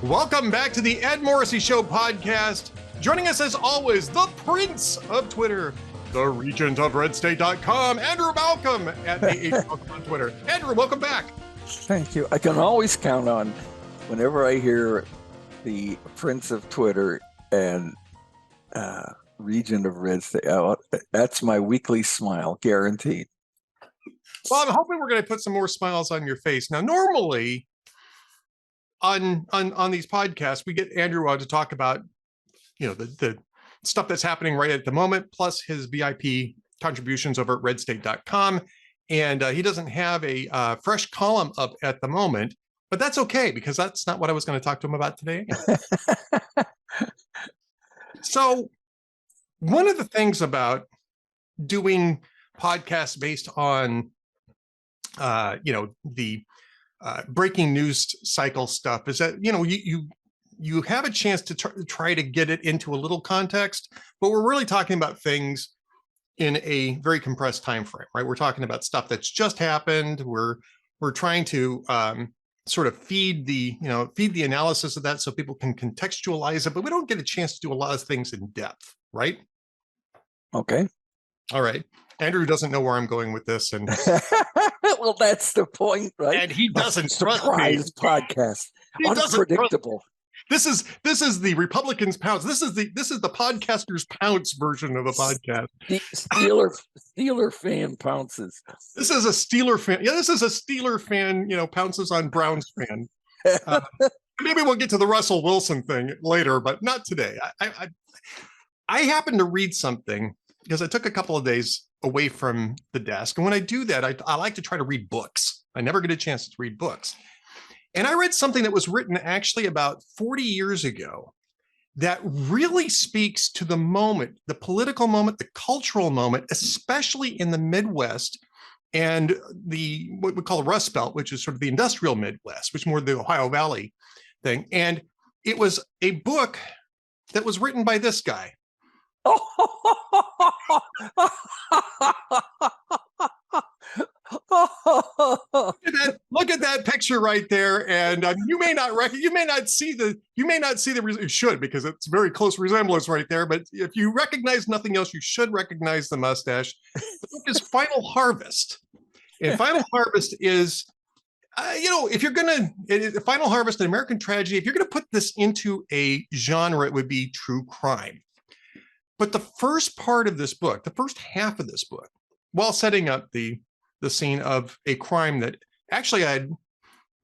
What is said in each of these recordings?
Welcome back to the Ed Morrissey Show podcast. Joining us as always, the Prince of Twitter, the Regent of RedState.com, Andrew Malcolm at the H Malcolm on Twitter. Andrew, welcome back. Thank you. I can always count on whenever I hear the Prince of Twitter and Regent of Red State. That's my weekly smile, guaranteed. Well, I'm hoping we're going to put some more smiles on your face. Now, normally on these podcasts, we get Andrew on to talk about, the stuff that's happening right at the moment, plus his VIP contributions over at redstate.com. And he doesn't have a fresh column up at the moment, but that's okay, because that's not what I was going to talk to him about today. So one of the things about doing podcasts based on, the breaking news cycle stuff is that, you have a chance to try to get it into a little context, but we're really talking about things in a very compressed time frame, right? We're talking about stuff that's just happened. We're trying to sort of feed the analysis of that so people can contextualize it, but we don't get a chance to do a lot of things in depth, right? Okay. All right. Andrew doesn't know where I'm going with this, and well, that's the point, right? And he doesn't trust me. Me. Podcast, he unpredictable. This is the Republicans' pounce. This is the podcasters' pounce version of a podcast. Steeler fan pounces. This is a Steeler fan. Yeah, this is a Steeler fan. Pounces on Browns fan. Maybe we'll get to the Russell Wilson thing later, but not today. I happened to read something because I took a couple of days away from the desk, and when I do that, I like to try to read books. I never get a chance to read books. And I read something that was written actually about 40 years ago that really speaks to the moment, the political moment, the cultural moment, especially in the Midwest and what we call the Rust Belt, which is sort of the industrial Midwest, which is more the Ohio Valley thing. And it was a book that was written by this guy. Look at that picture right there, and you may not see the you should, because it's very close resemblance right there. But if you recognize nothing else, you should recognize the mustache. The book is Final Harvest, and Final Harvest is, if you're gonna Final Harvest, an American tragedy. If you're gonna put this into a genre, it would be true crime. But the first part of this book, the first half of this book, while setting up the scene of a crime that actually I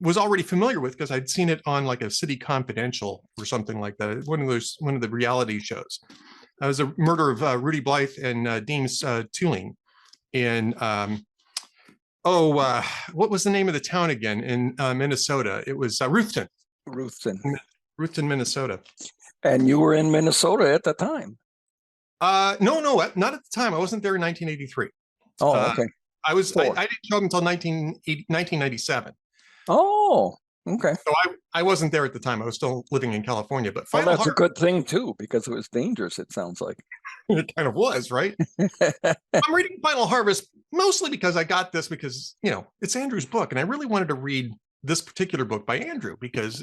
was already familiar with because I'd seen it on like a City Confidential or something like that, one of the reality shows. It was a murder of Rudy Blythe and Deems Tooling in what was the name of the town again in Minnesota? It was Ruthven, Minnesota. And you were in Minnesota at the time? No, not at the time. I wasn't there in 1983. Oh, okay. I didn't show up until 1997. Oh, okay. So I wasn't there at the time. I was still living in California. But that's a good thing too, because it was dangerous, it sounds like. It kind of was, right? I'm reading Final Harvest mostly because I got this because, it's Andrew's book. And I really wanted to read this particular book by Andrew because,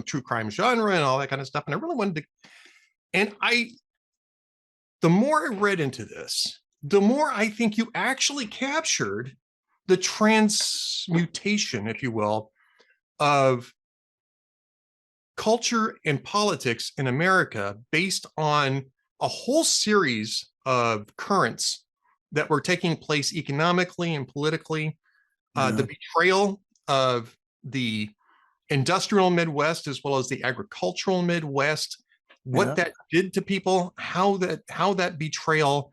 true crime genre and all that kind of stuff. And I really wanted to, and the more I read into this, the more I think you actually captured the transmutation, if you will, of culture and politics in America based on a whole series of currents that were taking place economically and politically. The betrayal of the industrial Midwest as well as the agricultural Midwest, what that did to people, how that betrayal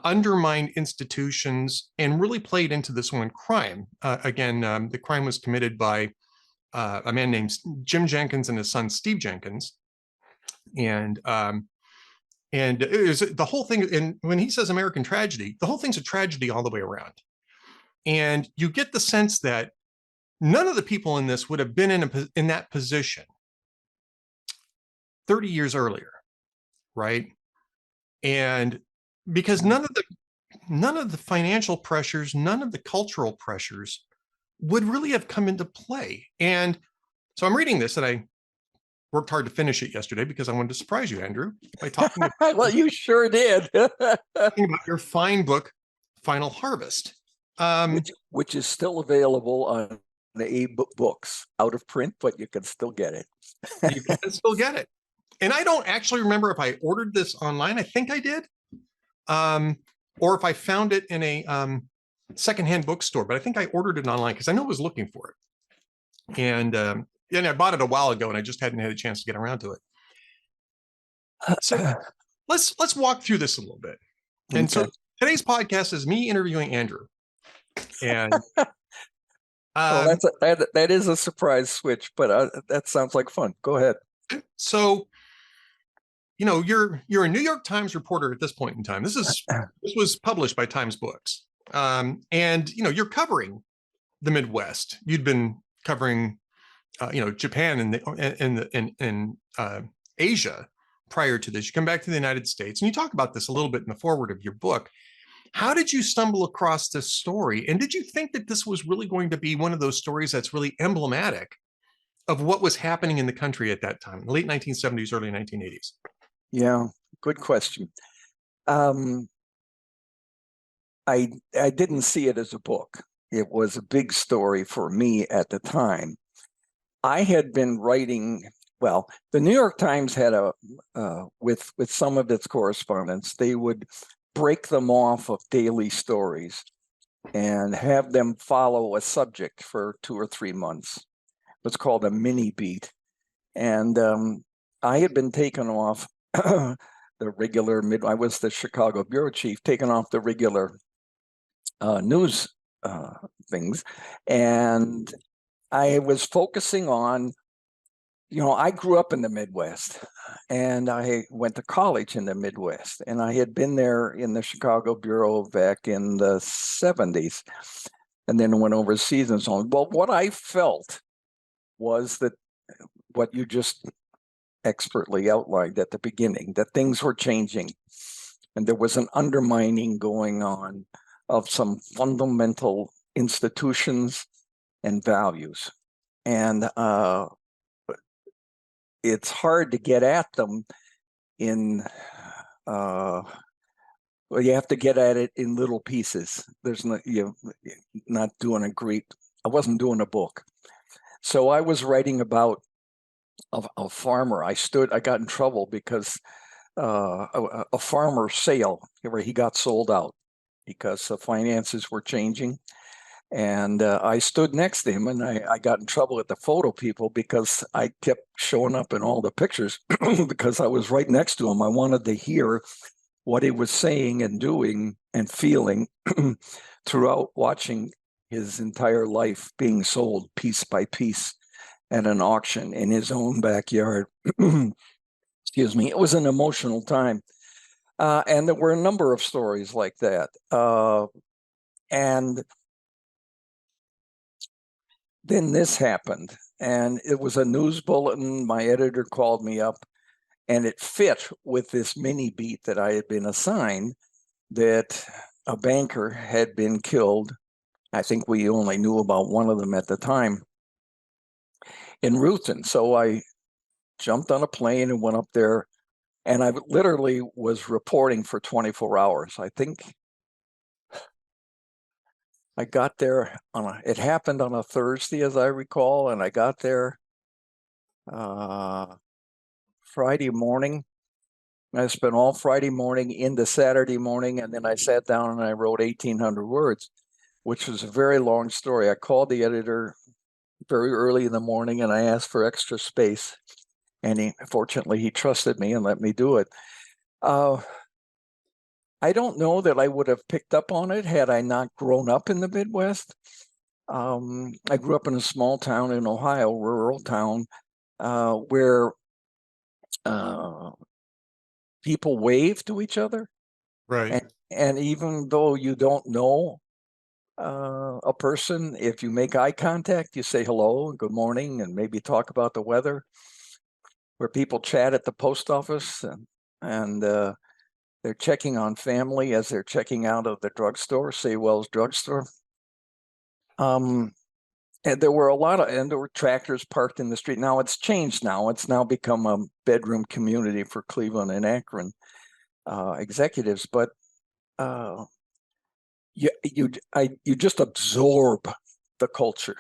undermined institutions and really played into this one crime. The crime was committed by a man named Jim Jenkins and his son Steve Jenkins, and it was the whole thing. And when he says American tragedy, the whole thing's a tragedy all the way around. And you get the sense that none of the people in this would have been in that position 30 years earlier, right? And because none of the financial pressures, none of the cultural pressures would really have come into play. And so I'm reading this and worked hard to finish it yesterday because I wanted to surprise you, Andrew, by talking Well, you sure did. talking about your fine book, Final Harvest. Which is still available on the books, out of print, but you can still get it. You can still get it. And I don't actually remember if I ordered this online. I think I did. Or if I found it in a secondhand bookstore, but I think I ordered it online because I know I was looking for it. And I bought it a while ago and I just hadn't had a chance to get around to it. So let's walk through this a little bit. And so today's podcast is me interviewing Andrew. And well, that is a surprise switch, but that sounds like fun. Go ahead. So, you're a New York Times reporter at this point in time. This was published by Times Books, and you're covering the Midwest. You'd been covering, Japan and Asia prior to this. You come back to the United States, and you talk about this a little bit in the foreword of your book. How did you stumble across this story? And did you think that this was really going to be one of those stories that's really emblematic of what was happening in the country at that time, late 1970s, early 1980s? Yeah, good question. I didn't see it as a book. It was a big story for me at the time. I had been writing, well, the New York Times had with some of its correspondents, they would break them off of daily stories and have them follow a subject for 2 or 3 months. What's called a mini beat. And I had been taken off the regular I was the Chicago bureau chief, taken off the regular news things. And I was focusing on, I grew up in the Midwest and I went to college in the Midwest, and I had been there in the Chicago bureau back in the 70s and then went overseas and so on. Well, what I felt was that what you just expertly outlined at the beginning, that things were changing and there was an undermining going on of some fundamental institutions and values. And it's hard to get at them in, well, you have to get at it in little pieces. There's no, you're not doing I wasn't doing a book. So I was writing about a farmer. I got in trouble because a farmer sale where he got sold out because the finances were changing. And I stood next to him, and I got in trouble with the photo people because I kept showing up in all the pictures because I was right next to him. I wanted to hear what he was saying and doing and feeling throughout watching his entire life being sold piece by piece at an auction in his own backyard. Excuse me. It was an emotional time. And there were a number of stories like that. And then this happened, and it was a news bulletin. My editor called me up, and it fit with this mini beat that I had been assigned, that a banker had been killed. I think we only knew about one of them at the time, in Ruthven. So I jumped on a plane and went up there, and I literally was reporting for 24 hours. I think I got there it happened on a Thursday, as I recall, and I got there Friday morning. I spent all Friday morning into Saturday morning, and then I sat down and I wrote 1,800 words, which was a very long story. I called the editor very early in the morning and I asked for extra space, and fortunately he trusted me and let me do it. I don't know that I would have picked up on it had I not grown up in the Midwest. I grew up in a small town in Ohio, rural town, where people wave to each other. Right. And even though you don't know a person, if you make eye contact, you say hello and good morning and maybe talk about the weather. Where people chat at the post office and they're checking on family as they're checking out of the drugstore, Saywell's drugstore. And there were and there were tractors parked in the street. Now it's changed. Now it's now become a bedroom community for Cleveland and Akron executives. But you just absorb the culture.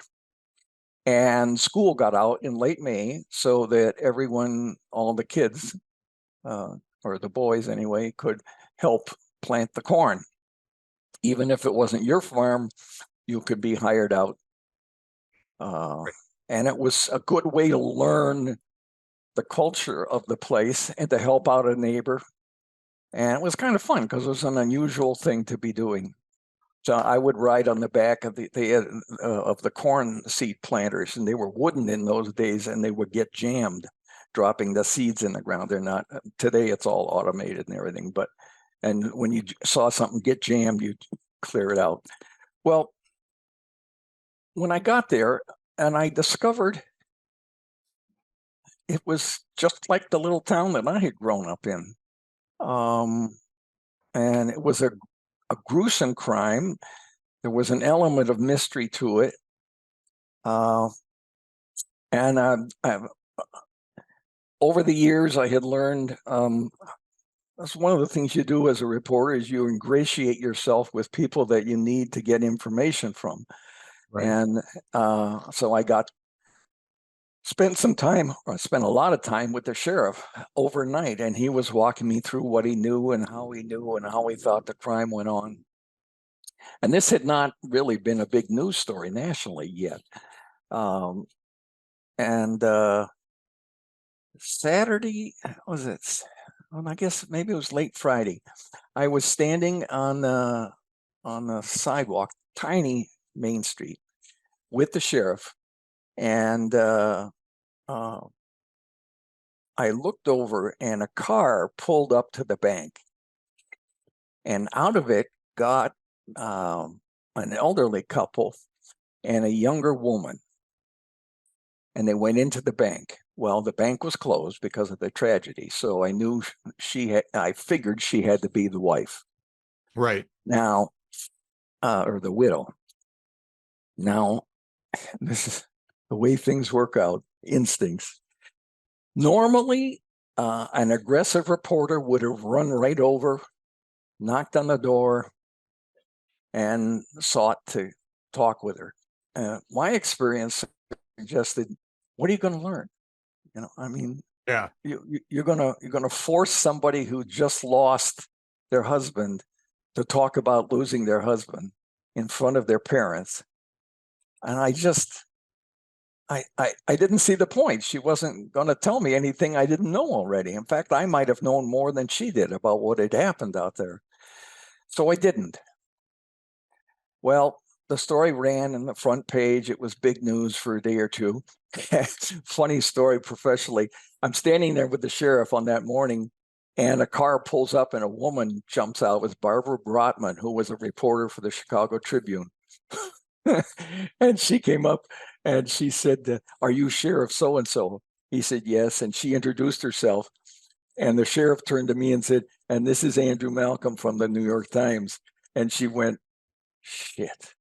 And school got out in late May so that everyone, all the kids, or the boys anyway, could help plant the corn. Even if it wasn't your farm, you could be hired out. And it was a good way to learn the culture of the place and to help out a neighbor. And it was kind of fun because it was an unusual thing to be doing. So I would ride on the back of the corn seed planters, and they were wooden in those days, and they would get jammed, dropping the seeds in the ground. They're not today; it's all automated and everything. And when you saw something get jammed, you'd clear it out. Well, when I got there, and I discovered it was just like the little town that I had grown up in, and it was a gruesome crime. There was an element of mystery to it. And over the years, I had learned that's one of the things you do as a reporter is you ingratiate yourself with people that you need to get information from. Right. And so I spent a lot of time with the sheriff overnight, and he was walking me through what he knew and how he thought the crime went on. And this had not really been a big news story nationally yet. Saturday, was it? Well, I guess maybe it was late Friday. I was standing on the sidewalk, tiny Main Street, with the sheriff, and I looked over, and a car pulled up to the bank, and out of it got an elderly couple and a younger woman, and they went into the bank. Well, the bank was closed because of the tragedy, so I knew I figured she had to be the wife, right? Now, or the widow. Now, this is the way things work out. Instincts. Normally, an aggressive reporter would have run right over, knocked on the door, and sought to talk with her. My experience suggested, what are you going to learn? I mean, yeah, you're gonna force somebody who just lost their husband to talk about losing their husband in front of their parents, and I didn't see the point. She wasn't going to tell me anything I didn't know already. In fact, I might have known more than she did about what had happened out there, so I didn't. Well, the story ran in the front page. It was big news for a day or two. Funny story professionally. I'm standing there with the sheriff on that morning, and a car pulls up and a woman jumps out. It was Barbara Brotman, who was a reporter for the Chicago Tribune. And she came up and she said, "Are you Sheriff so-and-so?" He said, "Yes." And she introduced herself. And the sheriff turned to me and said, "And this is Andrew Malcolm from the New York Times." And she went, "Shit."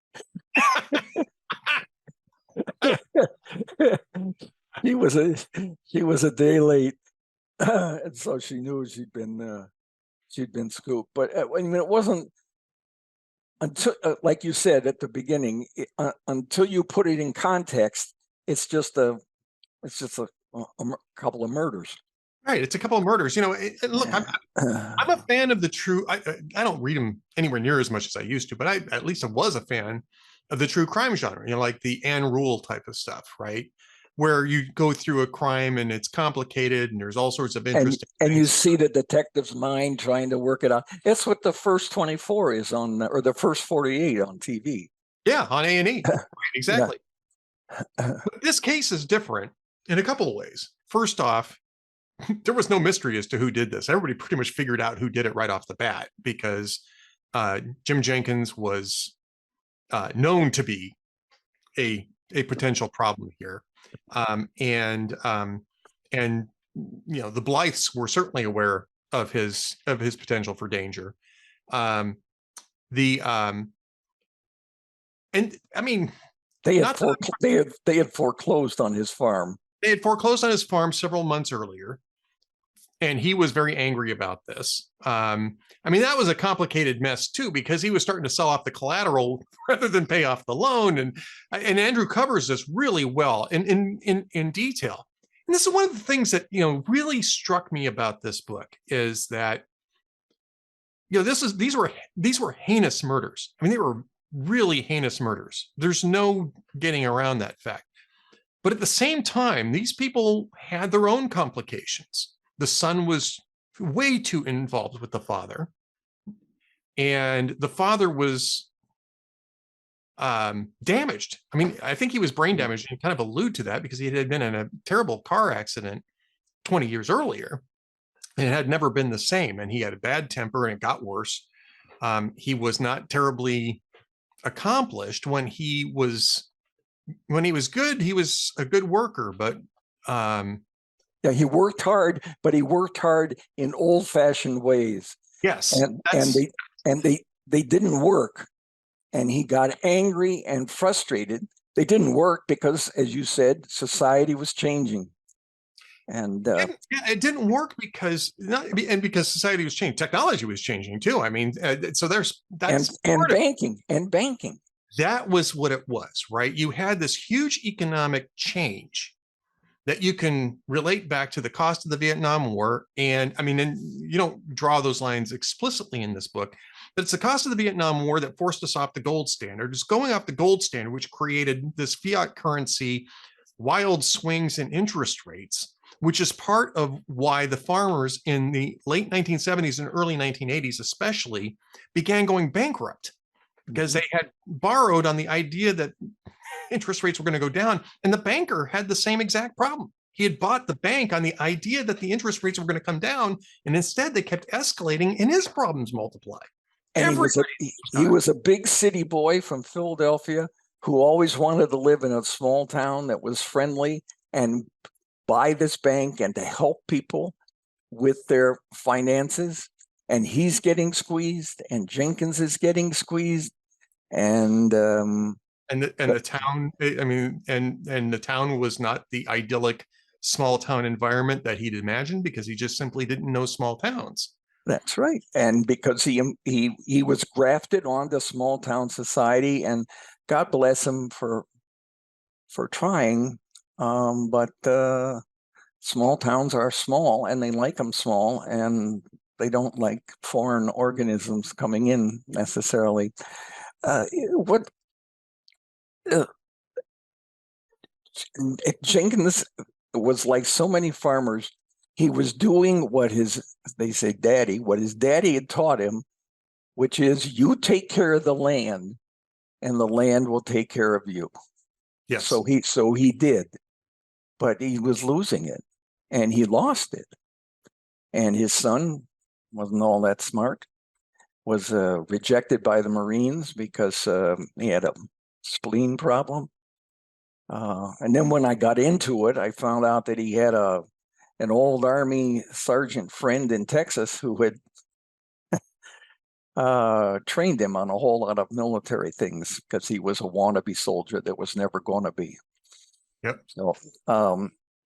She was a day late, and so she knew she'd been scooped. But I mean, it wasn't until, like you said at the beginning, until you put it in context, it's just a couple of murders. Right, it's a couple of murders. Look, I'm a fan of the true. I don't read them anywhere near as much as I used to, but I at least I was a fan of the true crime genre. Like the Anne Rule type of stuff, right? Where you go through a crime and it's complicated and there's all sorts of interesting and you see the detective's mind trying to work it out. That's what the first 24 is on, or the first 48 on TV. Yeah, on A&E. Right, exactly. But this case is different in a couple of ways. First off, there was no mystery as to who did this. Everybody pretty much figured out who did it right off the bat, because Jim Jenkins was known to be a potential problem here. And the Blythes were certainly aware of his potential for danger. And I mean, They had Not that they had foreclosed on his farm. they had foreclosed on his farm several months earlier, and he was very angry about this. I mean, that was a complicated mess too, because he was starting to sell off the collateral rather than pay off the loan, and Andrew covers this really well in detail. And this is one of the things that really struck me about this book is that these were heinous murders. I mean, they were really heinous murders. There's no getting around that fact. But at the same time, these people had their own complications. The son was way too involved with the father, and the father was damaged. I mean, I think he was brain damaged, and kind of allude to that because he had been in a terrible car accident 20 years earlier, and it had never been the same. And he had a bad temper, and it got worse. He was not terribly accomplished when he was good. He was a good worker, but yeah, he worked hard, but he worked hard in old-fashioned ways. Yes, and they didn't work, and he got angry and frustrated. They didn't work because, as you said, society was changing, and it didn't work because society was changing, technology was changing too. I mean, so that's banking. That was what it was, right? You had this huge economic change that you can relate back to the cost of the Vietnam War. And I mean, and you don't draw those lines explicitly in this book, but it's the cost of the Vietnam War that forced us off the gold standard. Just going off the gold standard, which created this fiat currency, wild swings in interest rates, which is part of why the farmers in the late 1970s and early 1980s especially began going bankrupt, because they had borrowed on the idea that interest rates were going to go down. And the banker had the same exact problem. He had bought the bank on the idea that the interest rates were going to come down, and instead they kept escalating, and his problems multiplied. And he was a big city boy from Philadelphia who always wanted to live in a small town that was friendly and buy this bank and to help people with their finances. And he's getting squeezed, and Jenkins is getting squeezed, and the town, I mean, and the town was not the idyllic small town environment that he'd imagined, because he just simply didn't know small towns. That's right. And because he was grafted onto small town society, and God bless him for trying. But small towns are small, and they like them small, and they don't like foreign organisms coming in necessarily. Jenkins was like so many farmers. He was doing what his daddy had taught him, which is you take care of the land and the land will take care of you. Yes. So he did, but he was losing it, and he lost it. And his son wasn't all that smart, was rejected by the Marines because he had a spleen problem. And then when I got into it, I found out that he had an old Army sergeant friend in Texas who had trained him on a whole lot of military things, because he was a wannabe soldier that was never going to be. Yep. So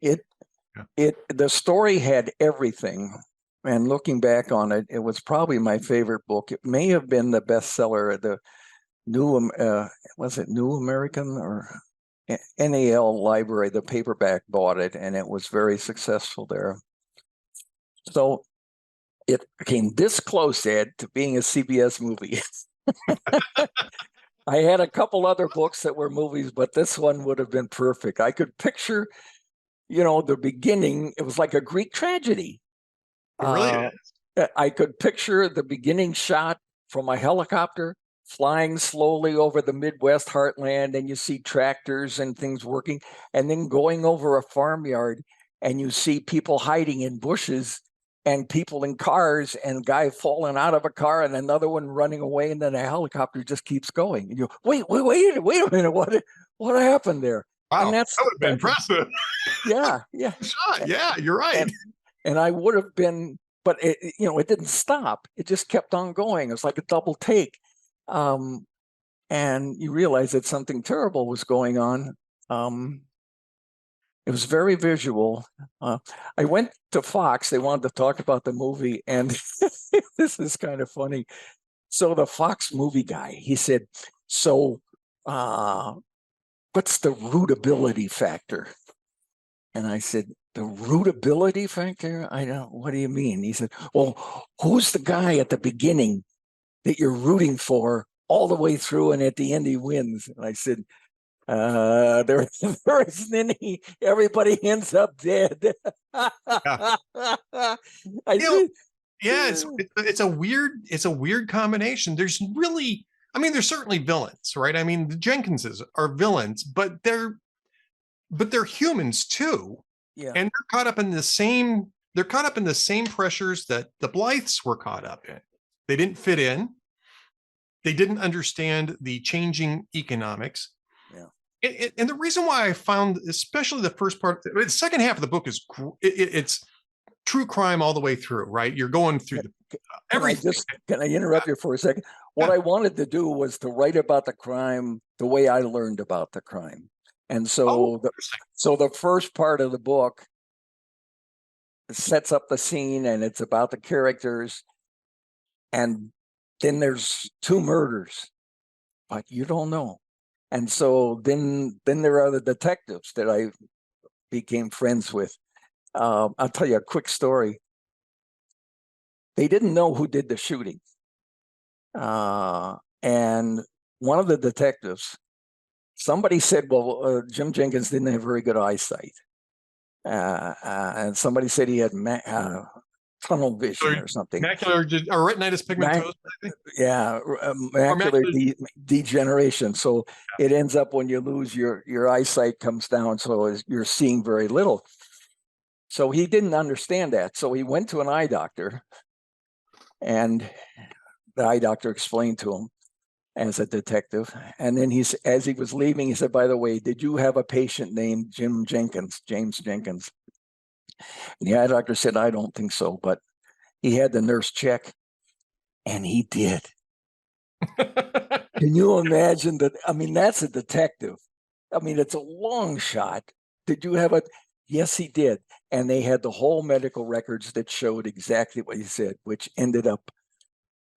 the story had everything. And looking back on it, it was probably my favorite book. It may have been the bestseller at the was it New American or NAL library? The paperback bought it, and it was very successful there. So it came this close, Ed, to being a CBS movie. I had a couple other books that were movies, but this one would have been perfect. I could picture, the beginning. It was like a Greek tragedy. It really is. I could picture the beginning shot from a helicopter flying slowly over the Midwest heartland, and you see tractors and things working, and then going over a farmyard, and you see people hiding in bushes and people in cars, and a guy falling out of a car and another one running away, and then a helicopter just keeps going. And you go, wait a minute, what happened there? Wow, and that would have been impressive. Yeah. Shot. Yeah, you're right. And I would have been, but it didn't stop. It just kept on going. It was like a double take. And and you realize that something terrible was going on. It was very visual. I went to Fox. They wanted to talk about the movie, and this is kind of funny. So the Fox movie guy, he said, so what's the rootability factor? And I said, the rootability factor? I don't, what do you mean? He said, well, who's the guy at the beginning that you're rooting for all the way through, and at the end he wins? And I said, there isn't any. Everybody ends up dead. Yeah. I said, yeah, it's a weird combination. There's really, I mean, there's certainly villains, right? I mean, the Jenkinses are villains, but they're humans too. yeah. And they're caught up in the same pressures that the Blythes were caught up in. They didn't fit in. They didn't understand the changing economics. Yeah. And the reason why I found, especially the first part, the second half of the book is it's true crime all the way through, right? You're going through everything. Can I interrupt you for a second? What I wanted to do was to write about the crime the way I learned about the crime. And so the first part of the book sets up the scene, and it's about the characters. And then there's 2 murders, but you don't know. And so then there are the detectives that I became friends with. I'll tell you a quick story. They didn't know who did the shooting. And one of the detectives, somebody said, well, Jim Jenkins didn't have very good eyesight. And somebody said he had tunnel vision or something. Macular or retinitis pigmentosa. Yeah, macular degeneration. So it ends up when you lose your eyesight comes down, so you're seeing very little. So he didn't understand that. So he went to an eye doctor, and the eye doctor explained to him as a detective. And then as he was leaving, he said, by the way, did you have a patient named James Jenkins? And the eye doctor said, I don't think so, but he had the nurse check, and he did. Can you imagine that? I mean, that's a detective. I mean, it's a long shot. Did you have a? Yes, he did. And they had the whole medical records that showed exactly what he said, which ended up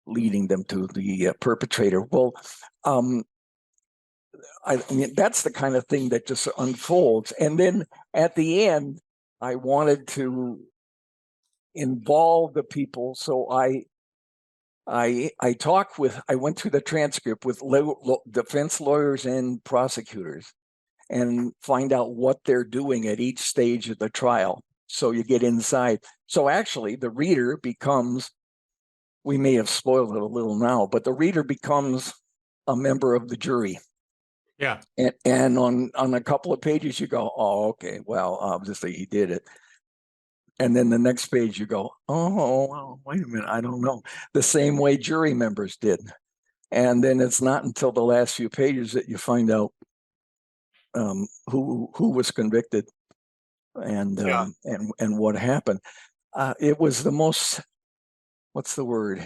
leading them to the perpetrator. Well, I mean, that's the kind of thing that just unfolds. And then at the end, I wanted to involve the people. So I went through the transcript with defense lawyers and prosecutors and find out what they're doing at each stage of the trial. So you get inside. So actually the reader becomes, we may have spoiled it a little now, but the reader becomes a member of the jury. Yeah. And on a couple of pages you go, oh, okay, well, obviously he did it. And then the next page you go, oh, well, wait a minute, I don't know. The same way jury members did. And then it's not until the last few pages that you find out who was convicted and what happened. It was the most, what's the word?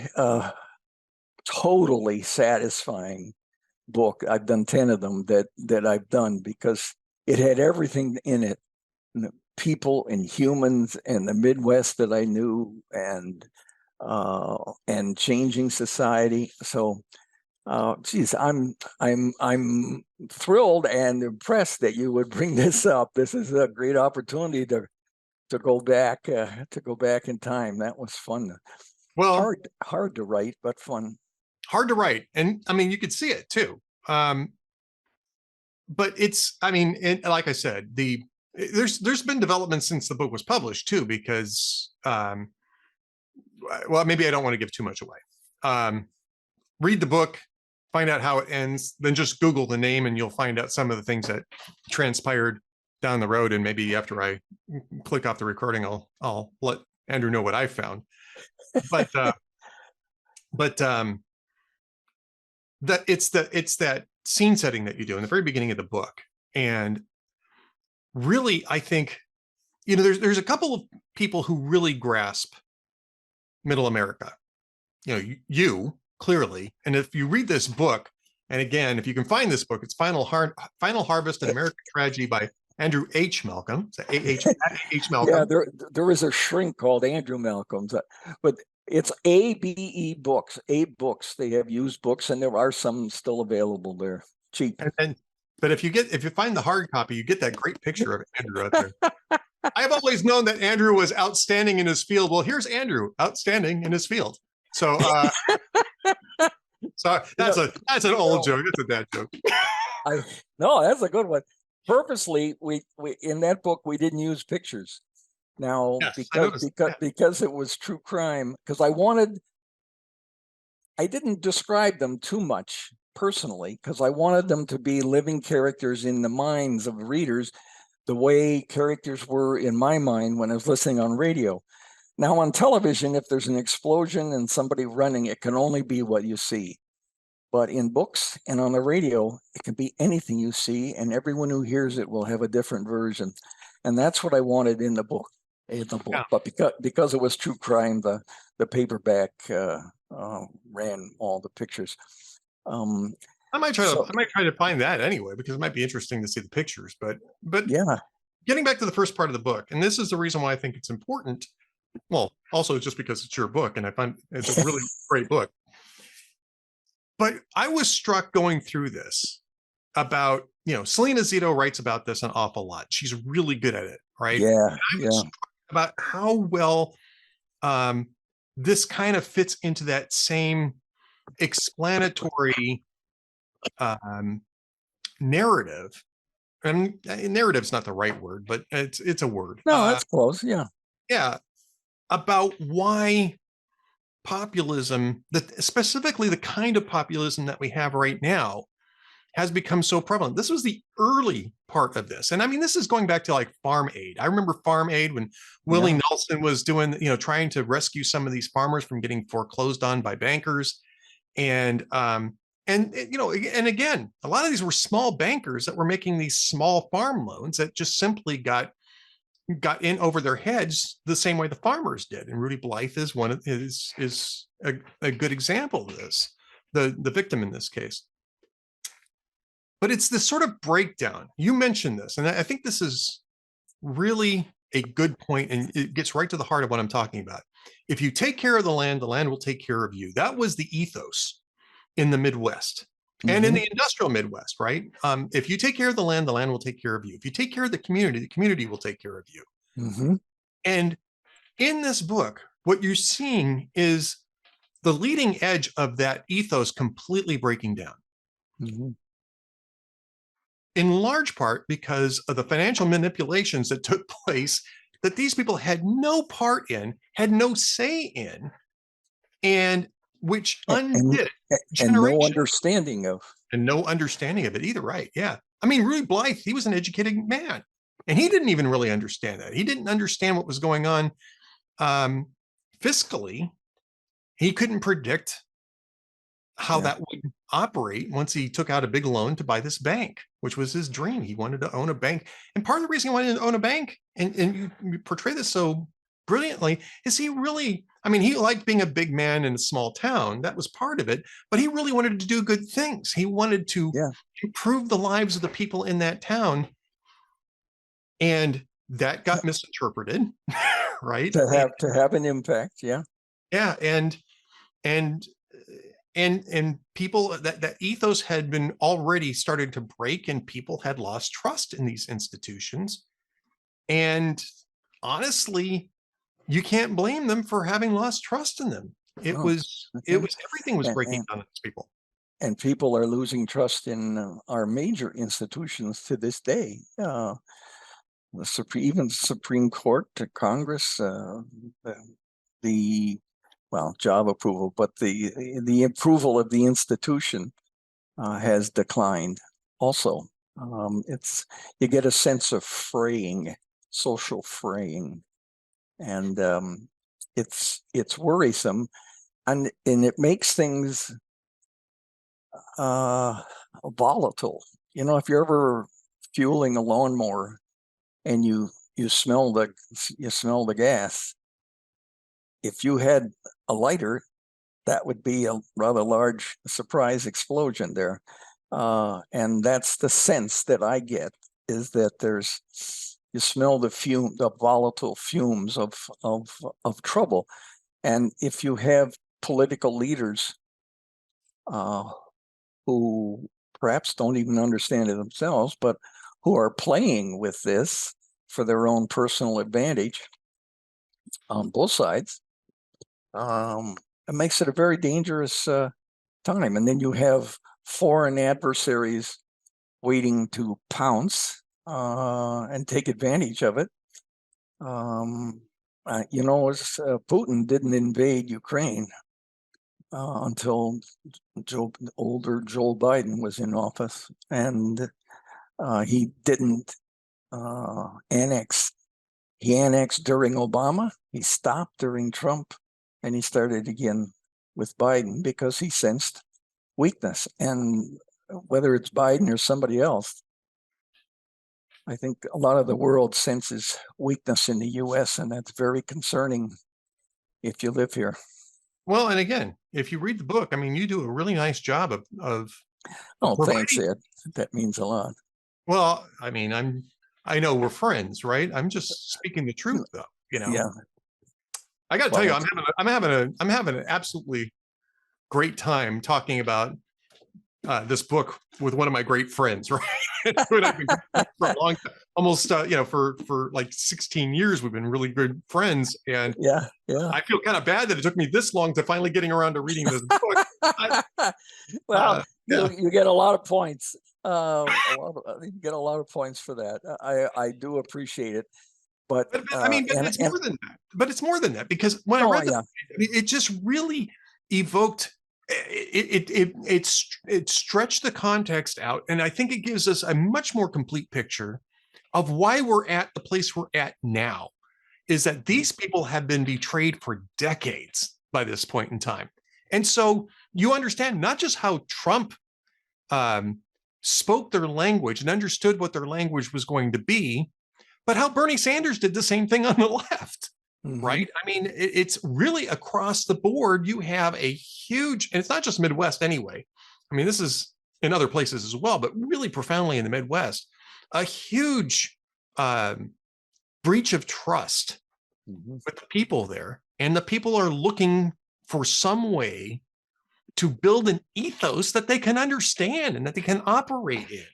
Totally satisfying book. I've done 10 of them that I've done, because it had everything in it. People and humans and the Midwest that I knew, and changing society. So, geez, I'm thrilled and impressed that you would bring this up. This is a great opportunity to go back in time. That was fun. Well, hard to write, but fun. Hard to write, and I mean, you could see it too. But it's, I mean, like I said, there's been development since the book was published too, because well, maybe I don't want to give too much away. Read the book, find out how it ends, then just Google the name and you'll find out some of the things that transpired down the road. And maybe after I click off the recording, I'll let Andrew know what I found. But that it's that scene setting that you do in the very beginning of the book. And really, I think, there's a couple of people who really grasp middle America. You clearly, and if you read this book, And again, if you can find this book, it's Final Harvest: An American Tragedy by Andrew H. Malcolm. So H. Malcolm. Yeah, there is a shrink called Andrew Malcolm's, but it's ABE Books. Abe Books. They have used books, and there are some still available there, cheap. But if you find the hard copy, you get that great picture of Andrew out there. I've always known that Andrew was outstanding in his field. Well, here's Andrew outstanding in his field. So, so that's an old joke. That's a dad joke. No, that's a good one. Purposely, we in that book we didn't use pictures. Now, yes, because it was true crime, because I didn't describe them too much personally, because I wanted them to be living characters in the minds of readers, the way characters were in my mind when I was listening on radio. Now on television, if there's an explosion and somebody running, it can only be what you see. But in books and on the radio, it can be anything you see, and everyone who hears it will have a different version. And that's what I wanted in the book. Yeah. But because it was true crime, the paperback ran all the pictures. I might try to find that anyway, because it might be interesting to see the pictures. But yeah, getting back to the first part of the book, and this is the reason why I think it's important. Well, also just because it's your book, and I find it's a really great book. But I was struck going through this about, Selena Zito writes about this an awful lot. She's really good at it, right? Yeah, yeah. About how well this kind of fits into that same explanatory narrative. And narrative's not the right word, but it's a word. No, that's close. Yeah. Yeah. About why populism, specifically the kind of populism that we have right now, has become so prevalent. This was the early part of this. And I mean, this is going back to like Farm Aid. I remember Farm Aid when Willie Nelson was doing, trying to rescue some of these farmers from getting foreclosed on by bankers. And again, a lot of these were small bankers that were making these small farm loans that just simply got in over their heads the same way the farmers did. And Rudy Blythe is a good example of this, the victim in this case. But it's this sort of breakdown. You mentioned this, and I think this is really a good point, and it gets right to the heart of what I'm talking about. If you take care of the land will take care of you. That was the ethos in the Midwest and in the industrial Midwest, right? If you take care of the land will take care of you. If you take care of the community will take care of you. And in this book, what you're seeing is the leading edge of that ethos completely breaking down. In large part because of the financial manipulations that took place that these people had no part in, had no say in, and which undid and no understanding of. And no understanding of it either, right? Yeah. I mean, Rudy Blythe, he was an educated man, and he didn't even really understand that. He didn't understand what was going on fiscally. He couldn't predict how that would operate once he took out a big loan to buy this bank, which was his dream. He wanted to own a bank. And part of the reason he wanted to own a bank, and you portray this so brilliantly, is he liked being a big man in a small town. That was part of it, but he really wanted to do good things. He wanted to improve the lives of the people in that town. And that got misinterpreted, right? To have an impact. Yeah. Yeah. And people, that ethos had been already started to break, and people had lost trust in these institutions. And honestly, you can't blame them for having lost trust in them. Everything was breaking down on these people. And people are losing trust in our major institutions to this day. Even Supreme Court, Congress, job approval, but the approval of the institution has declined. Also, you get a sense of fraying, social fraying, and it's worrisome, and it makes things volatile. If you're ever fueling a lawnmower and you smell the gas, if you had a lighter, that would be a rather large surprise explosion there. And that's the sense that I get, is that you smell the volatile fumes of trouble. And if you have political leaders who perhaps don't even understand it themselves, but who are playing with this for their own personal advantage on both sides, it makes it a very dangerous time. And then you have foreign adversaries waiting to pounce and take advantage of it. Putin didn't invade Ukraine until older Joe Biden was in office, and he didn't annex. He annexed during Obama, he stopped during Trump, and he started again with Biden because he sensed weakness. And whether it's Biden or somebody else, I think a lot of the world senses weakness in the U.S., and that's very concerning if you live here. Well, and again, if you read the book, I mean, you do a really nice job of thanks, Ed. That means a lot. Well, I mean, I know we're friends, right? I'm just speaking the truth, though. Yeah. I got to tell you, I'm having an absolutely great time talking about this book with one of my great friends, right? For a long time, almost for like 16 years, we've been really good friends, and I feel kind of bad that it took me this long to finally getting around to reading this book. You get a lot of points. You get a lot of points for that. I do appreciate it. But it's more than that. But it's more than that, because when I read it just really evoked. It stretched the context out, and I think it gives us a much more complete picture of why we're at the place we're at now. Is that these people have been betrayed for decades by this point in time, and so you understand not just how Trump spoke their language and understood what their language was going to be, but how Bernie Sanders did the same thing on the left. Mm-hmm. Right? I mean, it's really across the board. You have a huge, and it's not just Midwest anyway. I mean, this is in other places as well, but really profoundly in the Midwest, a huge breach of trust with the people there. And the people are looking for some way to build an ethos that they can understand and that they can operate in.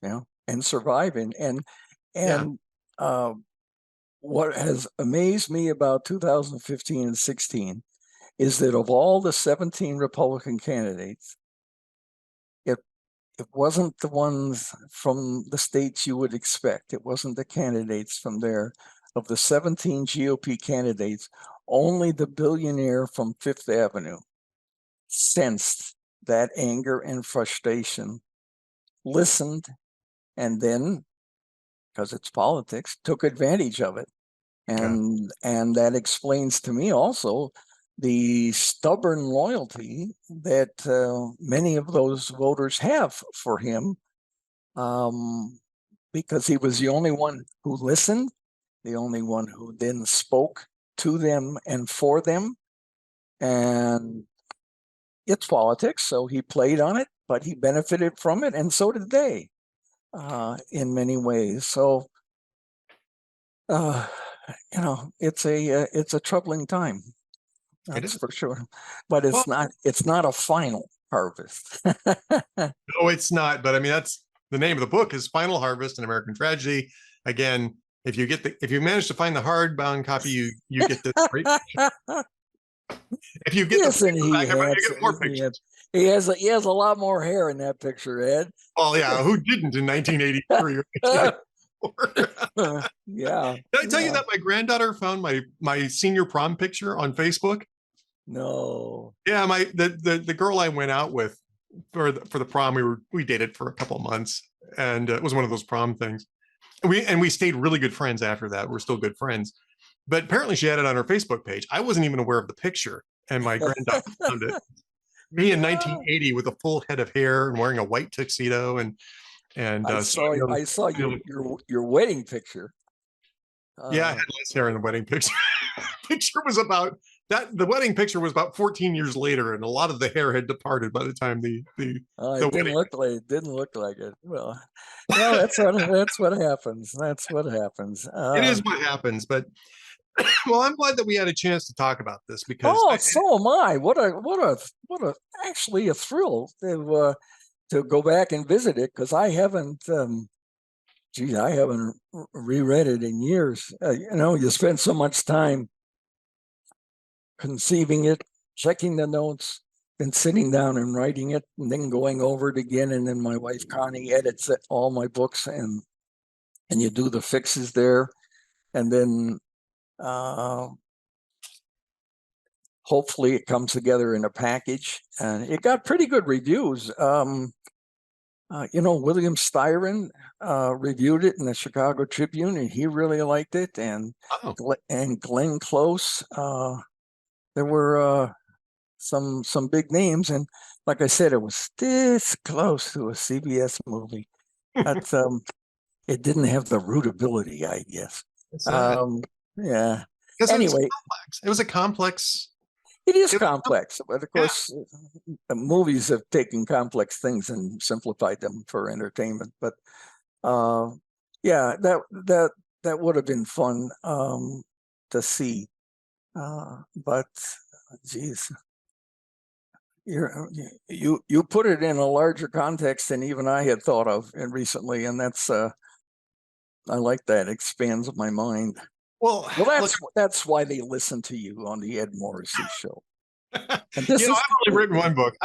Yeah, and survive in. And what has amazed me about 2015 and 16 is that of all the 17 Republican candidates, it wasn't the ones from the states you would expect. It wasn't the candidates from there. Of the 17 GOP candidates, only the billionaire from Fifth Avenue sensed that anger and frustration, listened, and then, because it's politics, took advantage of it. And that explains to me also the stubborn loyalty that many of those voters have for him, because he was the only one who listened, the only one who then spoke to them and for them. And it's politics, so he played on it, but he benefited from it, and so did they in many ways. So it's a troubling time. That's for sure. But it's not a final harvest. No, it's not. But I mean, that's the name of the book, is Final Harvest: An American Tragedy. Again, if you manage to find the hardbound copy, you get this great picture. If you get you get more pictures. He has a lot more hair in that picture, Ed. Oh yeah, who didn't in 1983? Yeah. Did I tell you that my granddaughter found my senior prom picture on Facebook? No. Yeah, the girl I went out with for the prom, we dated for a couple of months, and it was one of those prom things. We stayed really good friends after that. We're still good friends. But apparently she had it on her Facebook page. I wasn't even aware of the picture, and my granddaughter found it. Me in 1980 with a full head of hair and wearing a white tuxedo, and I saw your wedding picture. Yeah, I had less hair in the wedding picture. Picture was about that the wedding picture was about 14 years later, and a lot of the hair had departed by the time the It didn't wedding. look like it. Didn't look like it. Well, that's what happens. That's what happens. It is what happens, but well, I'm glad that we had a chance to talk about this because Oh, so am I. What a actually a thrill to go back and visit it, because I haven't. Geez, I haven't reread it in years. You spend so much time conceiving it, checking the notes, then sitting down and writing it, and then going over it again. And then my wife Connie edits all my books, and you do the fixes there, and then hopefully it comes together in a package. And it got pretty good reviews. William Styron reviewed it in the Chicago Tribune, and he really liked it. And Glenn Close. There were some big names, and like I said, it was this close to a CBS movie. But it didn't have the rootability, I guess. Yeah. Anyway, it was a complex. It is complex, but of course, movies have taken complex things and simplified them for entertainment. But that would have been fun to see. But geez, you put it in a larger context than even I had thought of recently, and that's I like that. It expands my mind. Well, that's why they listen to you on the Ed Morrissey show. And I've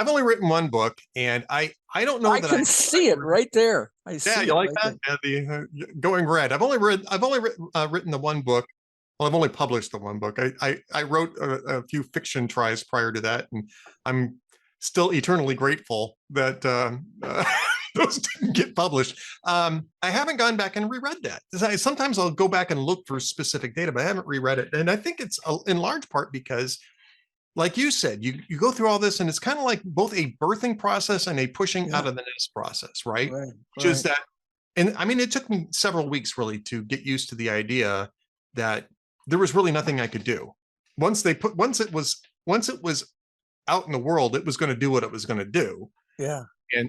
only written one book. And I don't know. I can see it right there. You like that? The Going Red. I've only written the one book. Well, I've only published the one book. I wrote a few fiction tries prior to that, and I'm still eternally grateful that those didn't get published. I haven't gone back and reread that. Sometimes I'll go back and look for specific data, but I haven't reread it. And I think it's in large part because, like you said, you go through all this, and it's kind of like both a birthing process and a pushing out of the nest process, right? Which is that, and I mean, it took me several weeks really to get used to the idea that there was really nothing I could do. Once it was out in the world, it was going to do what it was going to do. Yeah.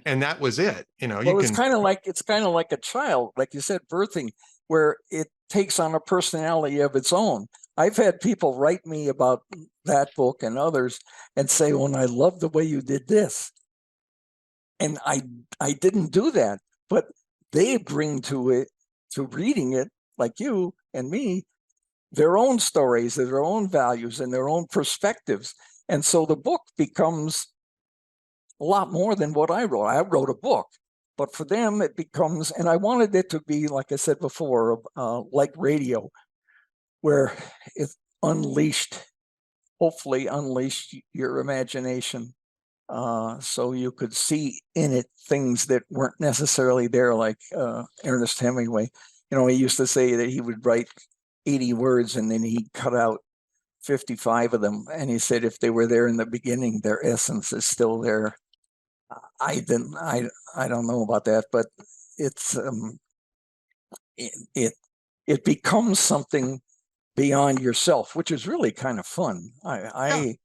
And that was it. It's kind of like a child, like you said, birthing, where it takes on a personality of its own. I've had people write me about that book and others and say, "Well, I love the way you did this." And I didn't do that, but they bring to reading it, like you and me, their own stories, their own values, and their own perspectives. And so the book becomes a lot more than what I wrote. I wrote a book, but for them it becomes, and I wanted it to be, like I said before, like radio, where it hopefully unleashed your imagination, so you could see in it things that weren't necessarily there, like Ernest Hemingway. He used to say that he would write 80 words and then he cut out 55 of them. And he said, if they were there in the beginning, their essence is still there. I don't know about that, but it's it becomes something beyond yourself, which is really kind of fun. I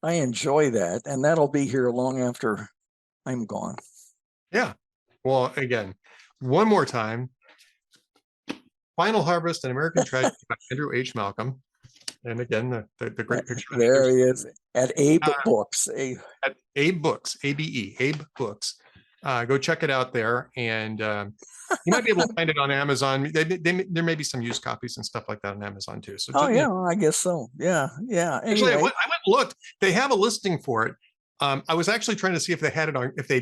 enjoy that, and that'll be here long after I'm gone. Yeah. Well, again, one more time. Final Harvest, An American Tragedy by Andrew H. Malcolm. And again, the great picture. There he is at Abe Books. At Abe Books, ABE, Abe Books. Go check it out there. And you might be able to find it on Amazon. There may be some used copies and stuff like that on Amazon too. So I guess so. Yeah. Anyway. Actually, I went and looked. They have a listing for it. I was actually trying to see if they had it on, if they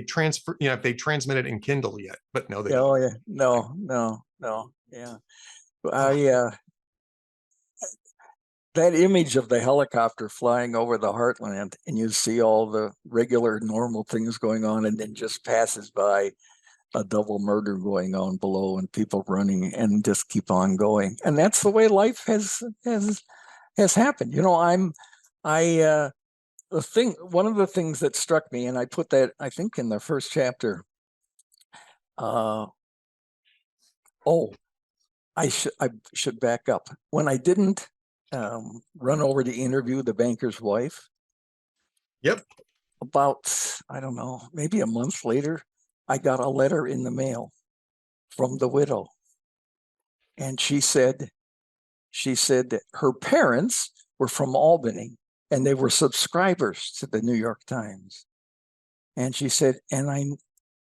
transmitted in Kindle yet, but no, they don't. Oh yeah, no. Yeah. That image of the helicopter flying over the heartland, and you see all the regular, normal things going on, and then just passes by a double murder going on below, and people running, and just keep on going. And that's the way life has happened. One of the things that struck me, and I put that, I think, in the first chapter. I should back up. When I didn't run over to interview the banker's wife. Yep. About, I don't know, maybe a month later, I got a letter in the mail from the widow. And she said that her parents were from Albany and they were subscribers to the New York Times. And she said, and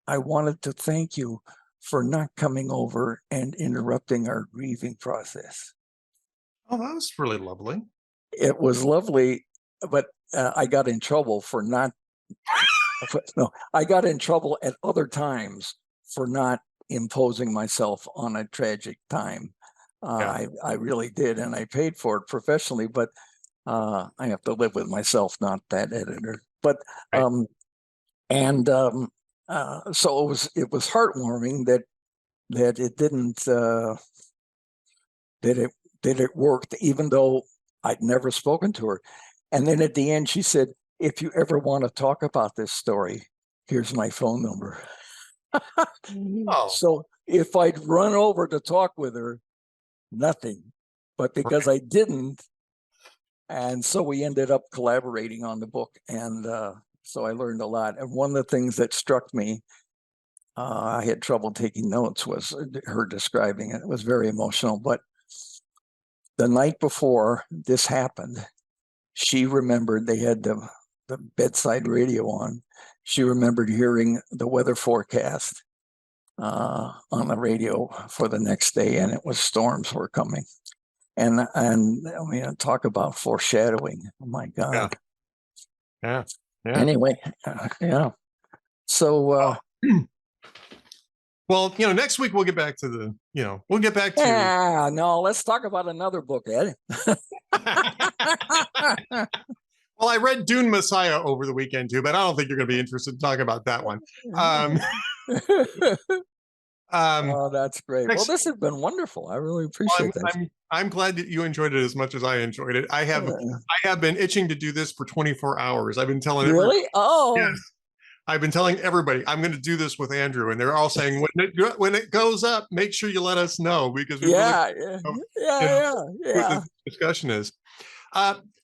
I wanted to thank you for not coming over and interrupting our grieving process. Oh, that was really lovely. It was lovely, but I got in trouble for not. No, I got in trouble at other times for not imposing myself on a tragic time. I really did, and I paid for it professionally. But I have to live with myself, not that editor. But Right. So it was heartwarming that it didn't that it worked, even though I'd never spoken to her. And then at the end, she said, "If you ever want to talk about this story, here's my phone number." Oh, So if I'd run over to talk with her, nothing. But because I didn't, and so we ended up collaborating on the book. And so I learned a lot. And one of the things that struck me, I had trouble taking notes, was her describing it. It was very emotional. But the night before this happened, she remembered they had the bedside radio on. She remembered hearing the weather forecast on the radio for the next day, and it was storms were coming. And I mean, talk about foreshadowing. Oh my God. Yeah. Anyway, yeah. So well, next week we'll get back to no, let's talk about another book, Ed. Well, I read Dune Messiah over the weekend too, but I don't think you're going to be interested in talking about that one. Oh, that's great. Well, this has been wonderful. I really appreciate that. I'm glad that you enjoyed it as much as I enjoyed it. I have been itching to do this for 24 hours. I've been telling really? Yes. I've been telling everybody I'm going to do this with Andrew, and they're all saying when it goes up, make sure you let us know, because we what the discussion is.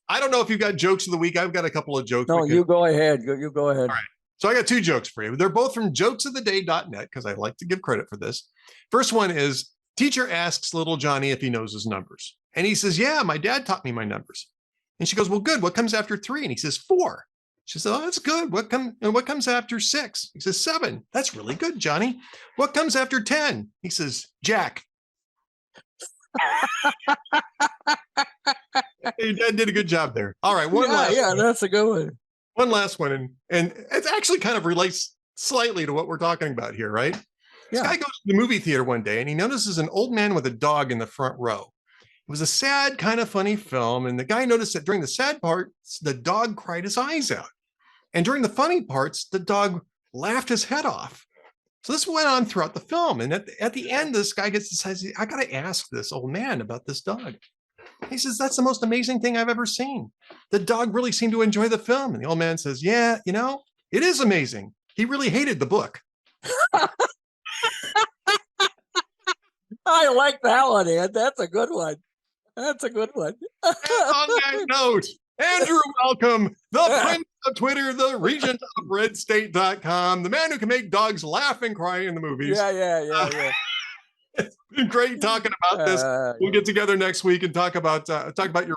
I don't know if you've got jokes of the week. I've got a couple of jokes. No, you go ahead. You go ahead. All right. So I got two jokes for you. They're both from jokesoftheday.net, because I like to give credit for this. First one is, teacher asks little Johnny if he knows his numbers. And he says, yeah, my dad taught me my numbers. And she goes, well, good. What comes after 3? And he says, 4. She says, oh, that's good. What comes after 6? He says, 7. That's really good, Johnny. What comes after 10? He says, Jack. Your dad did a good job there. All right. One that's a good one. One last one. And it actually kind of relates slightly to what we're talking about here, right? This guy goes to the movie theater one day and he notices an old man with a dog in the front row. It was a sad, kind of funny film. And the guy noticed that during the sad parts, the dog cried his eyes out. And during the funny parts, the dog laughed his head off. So this went on throughout the film. And at the end, this guy decides, I got to ask this old man about this dog. He says, that's the most amazing thing I've ever seen. The dog really seemed to enjoy the film. And the old man says, yeah, it is amazing. He really hated the book. I like that one, Ed. That's a good one. That's a good one. And on that note, Andrew, welcome. The prince of Twitter, the regent of redstate.com, the man who can make dogs laugh and cry in the movies. Yeah. It's been great talking about this. We'll get together next week and talk about your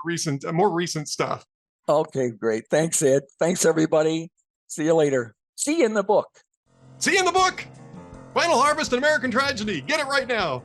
more recent stuff. Okay, great. Thanks, Ed. Thanks, everybody. See you later. See you in the book. See you in the book. Final Harvest, an American Tragedy. Get it right now.